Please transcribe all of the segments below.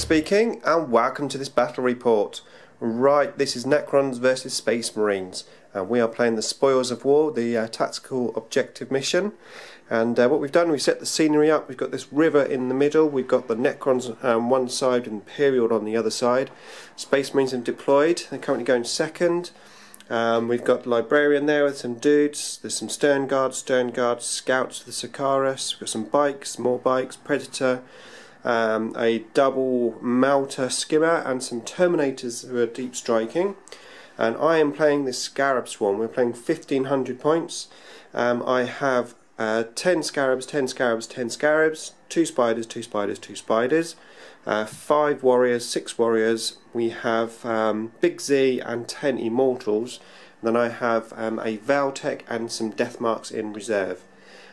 speaking, and welcome to this battle report. Right, this is Necrons versus Space Marines, and we are playing the Spoils of War, the tactical objective mission. And what we've done, we've set the scenery up. We've got this river in the middle, we've got the Necrons on one side and Imperial on the other side. Space Marines have deployed, they're currently going second. We've got the Librarian there with some dudes, there's some Stern Guards, Scouts for the Sakaris, we've got some bikes, more bikes, Predator, a double Melter skimmer and some Terminators who are deep striking. And I am playing this Scarab Swarm. We're playing 1500 points. I have 10 Scarabs, 10 Scarabs, 10 Scarabs, 2 Spiders, 2 Spiders, 2 Spiders, 5 Warriors, 6 Warriors. We have Big Z and 10 Immortals. And then I have a Valtech and some Death Marks in reserve.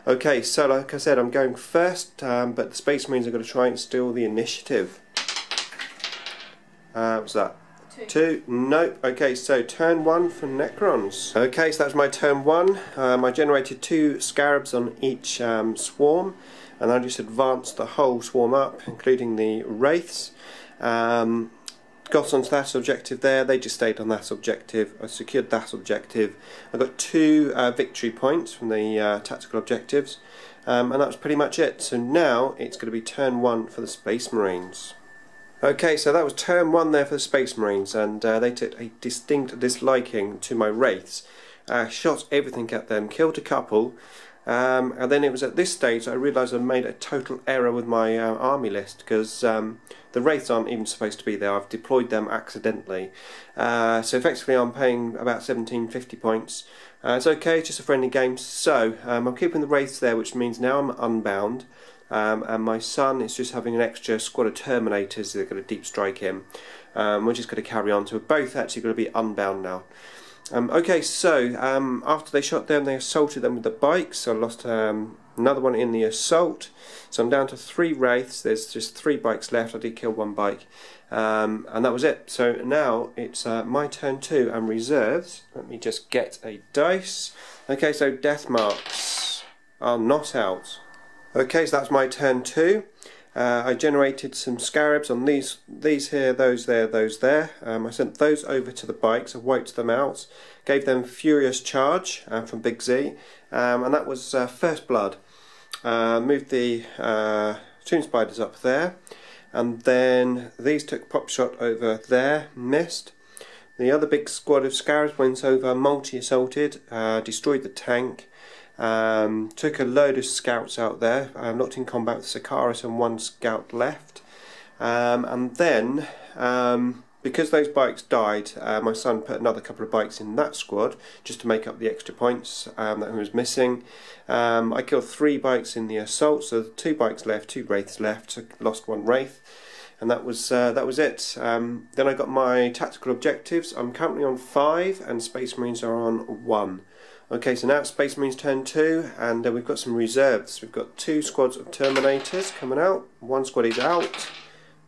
Okay, so like I said, I'm going first, but the Space Marines are going to try and steal the initiative. What's that? Two? Nope. Okay, so turn 1 for Necrons. Okay, so that was my turn 1. I generated 2 Scarabs on each swarm, and I just advanced the whole swarm up, including the Wraiths. Got onto that objective there, they just stayed on that objective. I secured that objective. I got 2 victory points from the tactical objectives, and that was pretty much it. So now it's going to be turn 1 for the Space Marines. Okay, so that was turn 1 there for the Space Marines, and they took a distinct disliking to my Wraiths. Shot everything at them, killed a couple, and then it was at this stage I realised I made a total error with my army list, because the Wraiths aren't even supposed to be there. I've deployed them accidentally. So effectively I'm paying about 1750 points. It's okay, it's just a friendly game. So I'm keeping the Wraiths there, which means now I'm unbound. And my son is just having an extra squad of Terminators that are going to deep strike him. We're just going to carry on. So we're both actually going to be unbound now. Okay, so after they shot them, they assaulted them with the bikes. So I lost another one in the assault. So I'm down to 3 Wraiths. There's just 3 bikes left. I did kill 1 bike. And that was it. So now it's my turn 2 and reserves. Let me just get a dice. Okay, so Death Marks are not out. Okay, so that's my turn 2. I generated some Scarabs on these here, those there, those there. I sent those over to the bikes, I wiped them out, gave them Furious Charge from Big Z, and that was First Blood. Moved the Tomb Spiders up there, and then these took Pop Shot over there, missed. The other big squad of Scarabs went over, multi-assaulted, destroyed the tank. Took a load of scouts out there, knocked in combat with Sakaris and 1 scout left, and then because those bikes died, my son put another couple of bikes in that squad just to make up the extra points that he was missing. I killed 3 bikes in the assault, so 2 bikes left, 2 Wraiths left, so lost 1 Wraith, and that was it. Then I got my tactical objectives. I'm currently on 5 and Space Marines are on 1. Okay, so now it's Space Marines turn 2, and we've got some reserves. We've got 2 squads of Terminators coming out. 1 squad is out,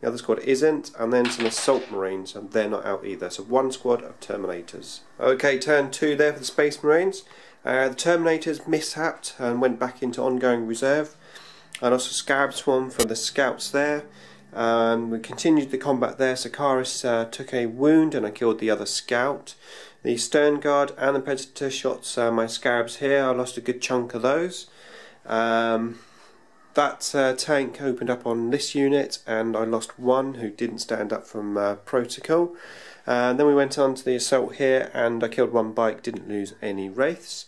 the other squad isn't, and then some Assault Marines, and they're not out either. So 1 squad of Terminators. Okay, turn 2 there for the Space Marines. The Terminators mishapped and went back into ongoing reserve. And also Scarab Swarm for the Scouts there. We continued the combat there. Sakaris took a wound and I killed the other Scout. The Stern Guard and the Predator shot my Scarabs here. I lost a good chunk of those. That tank opened up on this unit and I lost 1 who didn't stand up from protocol. Then we went on to the assault here and I killed 1 bike, didn't lose any Wraiths.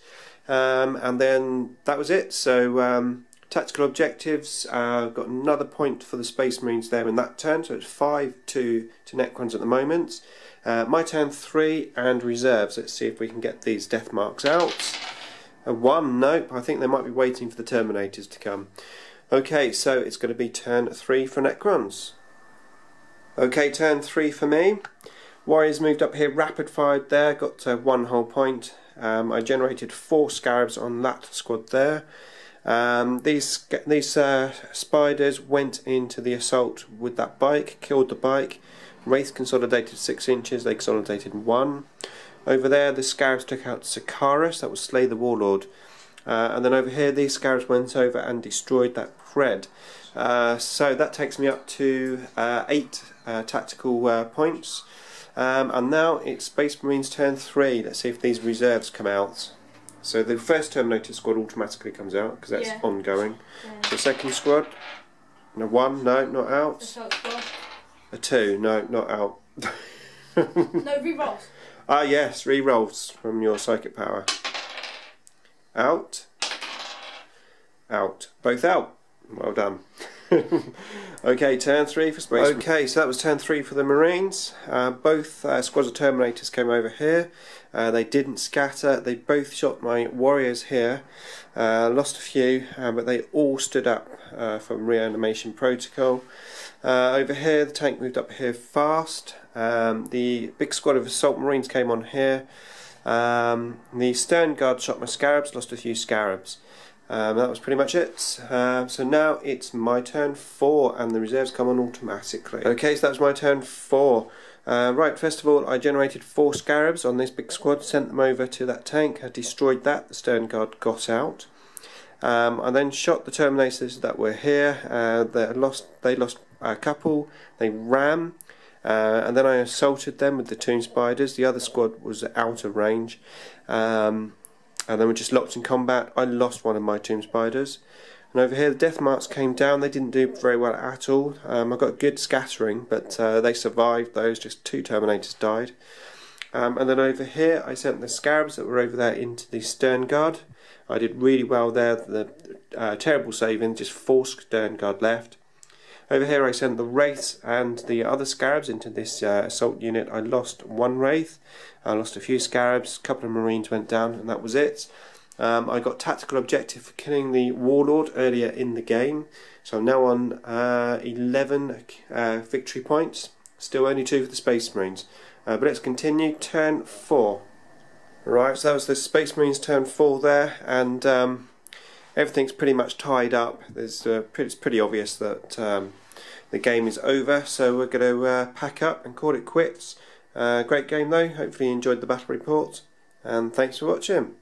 And then that was it. So tactical objectives, got another point for the Space Marines there in that turn, so it's 5 to Necrons at the moment. My turn 3 and reserves. Let's see if we can get these Death Marks out. 1, nope, I think they might be waiting for the Terminators to come. Okay, so it's going to be turn 3 for Necrons. Okay, turn 3 for me. Warriors moved up here, rapid fired there, got 1 whole point. I generated 4 Scarabs on that squad there. These Spiders went into the assault with that bike, killed the bike. Wraith consolidated 6 inches, they consolidated 1. Over there the Scarabs took out Sakaris, that was Slay the Warlord. And then over here these Scarabs went over and destroyed that Pred. So that takes me up to 8 tactical points. And now it's Space Marines turn 3. Let's see if these reserves come out. So the first Terminator squad automatically comes out because that's ongoing. Yeah. The second squad, a 1, no, not out. Assault squad. A 2, no, not out. No, re-rolls. Ah yes, re-rolls from your psychic power. Out. Out. Both out. Well done. Okay, turn 3 for Space. Okay, so that was turn 3 for the Marines. Both squads of Terminators came over here. They didn't scatter. They both shot my warriors here. Lost a few, but they all stood up from reanimation protocol. Over here, the tank moved up here fast. The big squad of Assault Marines came on here. The Stern Guard shot my Scarabs, lost a few Scarabs. That was pretty much it. So now it's my turn 4 and the reserves come on automatically. Okay, so that was my turn 4. Right, first of all I generated 4 Scarabs on this big squad, sent them over to that tank, I destroyed that, the Stern Guard got out. I then shot the Terminators that were here, they lost a couple, they ran, and then I assaulted them with the Tomb Spiders. The other squad was out of range. And then we just locked in combat. I lost one of my Tomb Spiders. And over here the Death Marks came down. They didn't do very well at all. I got good scattering, but they survived those. Just 2 Terminators died. And then over here I sent the Scarabs that were over there into the Stern Guard. I did really well there. The terrible saving, just 4 Stern Guard left. Over here I sent the Wraiths and the other Scarabs into this assault unit. I lost 1 Wraith, I lost a few Scarabs, a couple of Marines went down, and that was it. I got tactical objective for killing the Warlord earlier in the game, so I'm now on 11 victory points. Still only 2 for the Space Marines. But let's continue, turn 4. Right, so that was the Space Marines turn 4 there, and everything's pretty much tied up. It's pretty obvious that the game is over, so we're going to pack up and call it quits. Great game though, hopefully you enjoyed the battle report, and thanks for watching.